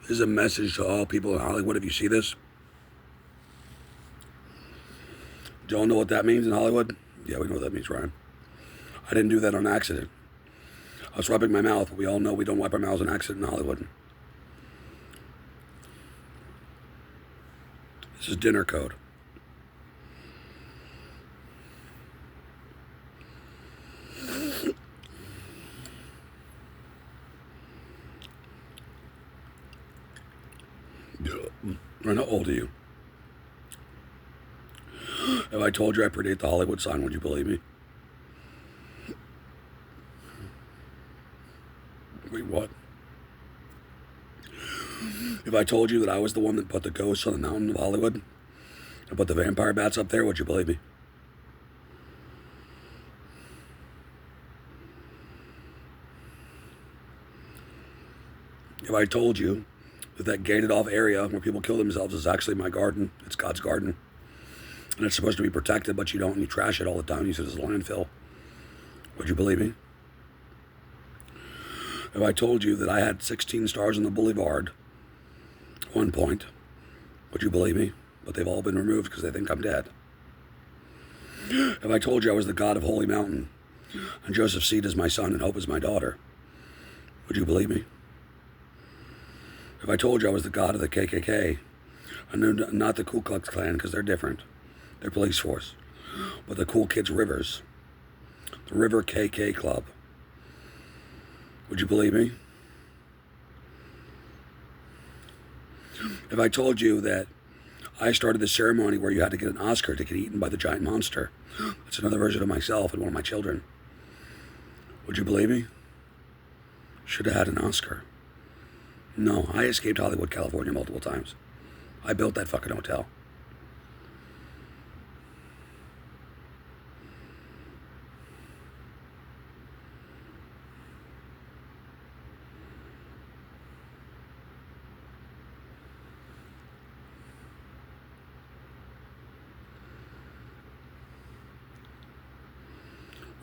This is a message to all people in Hollywood. If you see this, don't know what that means in Hollywood? Yeah, we know what that means, Ryan. I didn't do that on accident. I was wiping my mouth, but we all know we don't wipe our mouths on accident in Hollywood. This is dinner code. Ryan, how old are you? If I told you I predate the Hollywood sign, would you believe me? Wait, what? If I told you that I was the one that put the ghosts on the mountain of Hollywood and put the vampire bats up there, would you believe me? If I told you that gated off area where people kill themselves is actually my garden, it's God's garden, and it's supposed to be protected, but you don't, and you trash it all the time, you said it's a landfill, would you believe me? If I told you that I had 16 stars on the boulevard at one point, would you believe me? But they've all been removed because they think I'm dead. If I told you I was the God of Holy Mountain, and Joseph Seed is my son and Hope is my daughter, would you believe me? If I told you I was the God of the KKK, and not the Ku Klux Klan because they're different, they're police force, but the Cool Kids Rivers, the River KK Club, would you believe me? If I told you that I started the ceremony where you had to get an Oscar to get eaten by the giant monster, that's another version of myself and one of my children, would you believe me? Should have had an Oscar. No, I escaped Hollywood, California multiple times. I built that fucking hotel.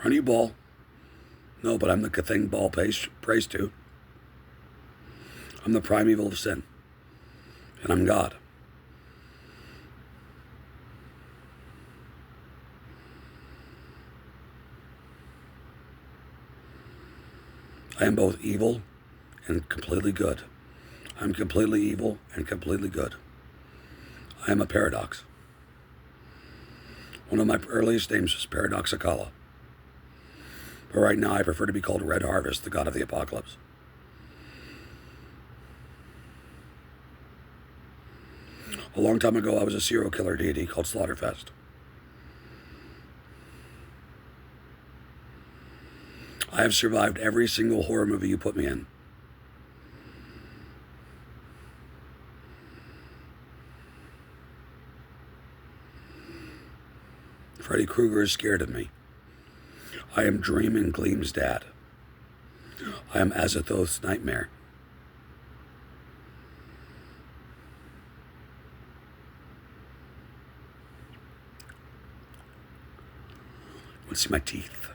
Run you ball. No, but I'm the thing ball prays to. I'm the primeval of sin. And I'm God. I am both evil and completely good. I'm completely evil and completely good. I am a paradox. One of my earliest names was Paradoxicala. But right now I prefer to be called Red Harvest, the god of the apocalypse. A long time ago, I was a serial killer deity called Slaughterfest. I have survived every single horror movie you put me in. Freddy Krueger is scared of me. I am Dream and Gleam's dad. I am Azathoth's nightmare. Let's see my teeth.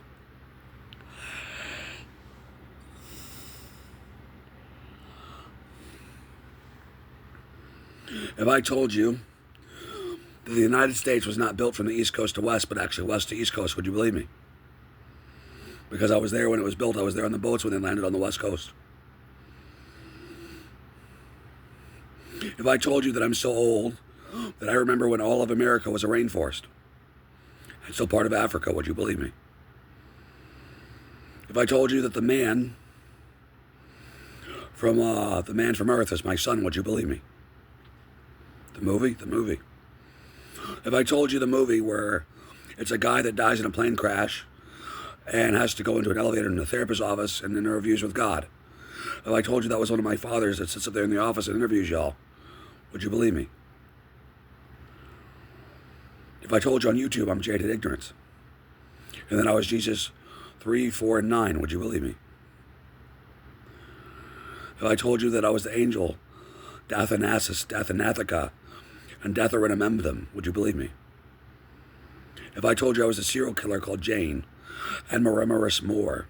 If I told you that the United States was not built from the East Coast to West, but actually West to East Coast, would you believe me? Because I was there when it was built. I was there on the boats when they landed on the West Coast. If I told you that I'm so old that I remember when all of America was a rainforest, and still part of Africa, would you believe me? If I told you that the man from Earth is my son, would you believe me? The movie? The movie. If I told you the movie where it's a guy that dies in a plane crash and has to go into an elevator in a therapist's office and interviews with God. If I told you that was one of my fathers that sits up there in the office and interviews y'all, would you believe me? If I told you on YouTube I'm Jaded Ignorance, and then I was Jesus 3, 4, and 9, would you believe me? If I told you that I was the angel Dathanasis, Dathanathica, and Datharinamembthem, would you believe me? If I told you I was a serial killer called Jane and Maremaris Moore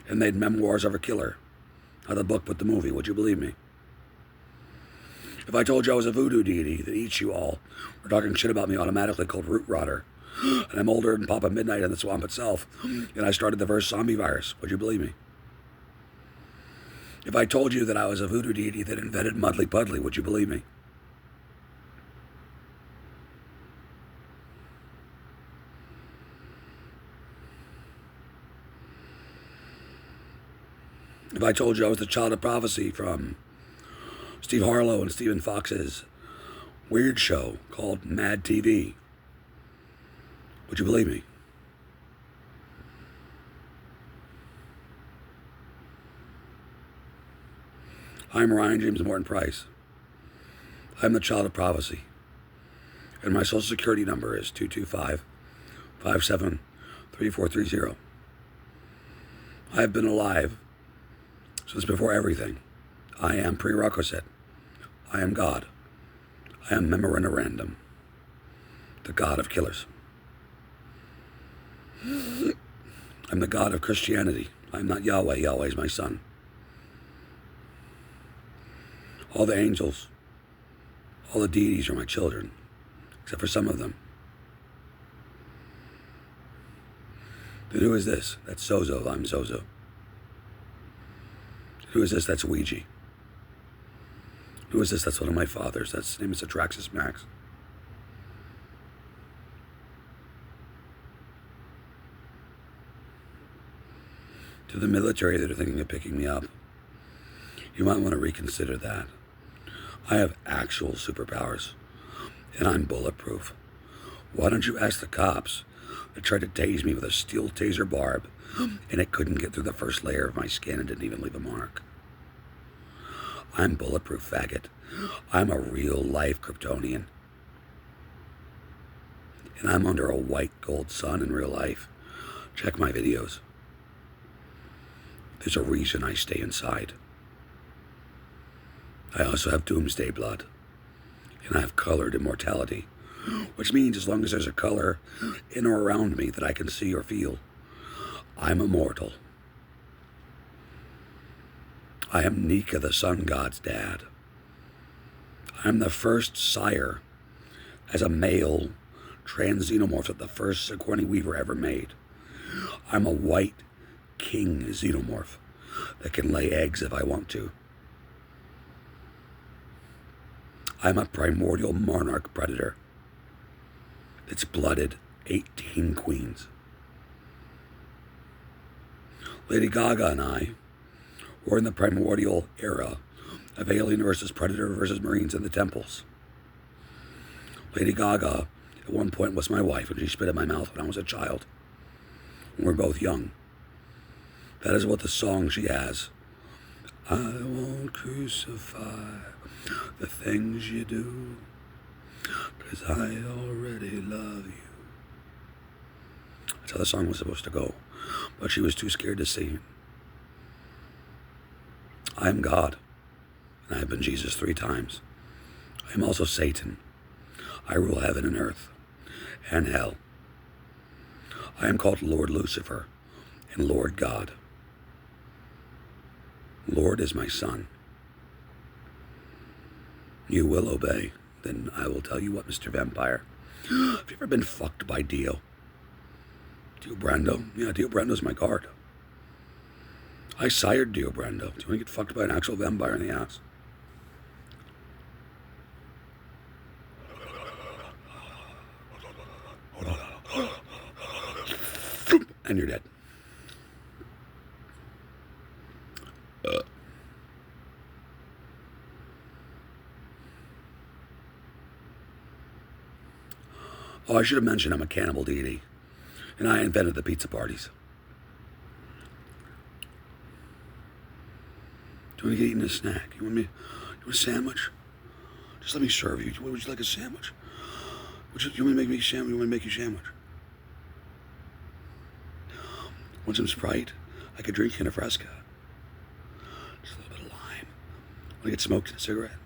and made memoirs of a killer, not the book but the movie, would you believe me? If I told you I was a voodoo deity that eats you all, or talking shit about me automatically called root rotter, and I'm older than Papa Midnight in the swamp itself, and I started the first zombie virus, would you believe me? If I told you that I was a voodoo deity that invented Muddly Puddly, would you believe me? If I told you I was the child of prophecy from Steve Harlow and Stephen Fox's weird show called Mad TV, would you believe me? I'm Ryan James Morton Price. I'm the child of prophecy. And my social security number is 225-57-3430. I have been alive since before everything. I am prerequisite. I am God. I am memorandum. The God of killers. I'm the God of Christianity. I'm not Yahweh. Yahweh is my son. All the angels, all the deities are my children, except for some of them. Then who is this? That's Zozo. I'm Zozo. Who is this? That's Ouija. Who is this? That's one of my fathers. His name is Atraxis Max. To the military that are thinking of picking me up, you might want to reconsider that. I have actual superpowers, and I'm bulletproof. Why don't you ask the cops that tried to tase me with a steel taser barb, and it couldn't get through the first layer of my skin and didn't even leave a mark? I'm bulletproof, faggot. I'm a real-life Kryptonian. And I'm under a white gold sun in real life. Check my videos. There's a reason I stay inside. I also have doomsday blood, and I have colored immortality, which means as long as there's a color in or around me that I can see or feel, I'm immortal. I am Nika, the sun god's dad. I'm the first sire as a male trans xenomorph that the first Sigourney Weaver ever made. I'm a white king xenomorph that can lay eggs if I want to. I'm a primordial monarch predator that's blooded 18 queens. Lady Gaga and I were in the primordial era of Alien versus Predator versus Marines in the temples. Lady Gaga at one point was my wife, and she spit in my mouth when I was a child. We were both young. That is what the song she has. I won't crucify the things you do, 'cause I already love you. That's how the song was supposed to go, but she was too scared to sing. I am God, and I have been Jesus 3 times. I am also Satan. I rule heaven and earth, and hell. I am called Lord Lucifer, and Lord God. Lord is my son. You will obey. Then I will tell you what, Mr. Vampire. Have you ever been fucked by Dio? Dio Brando? Yeah, Dio Brando's my guard. I sired Dio Brando. Do you want to get fucked by an actual vampire in the ass? And you're dead. Oh, I should have mentioned I'm a cannibal deity, and I invented the pizza parties. Do you want to get eating a snack? You want a sandwich? Just let me serve you. Would you like a sandwich? You want me to make me a sandwich? You want me to make you a sandwich? Want some Sprite? I could drink you in a Fresca. Just a little bit of lime. Want to get smoked in a cigarette?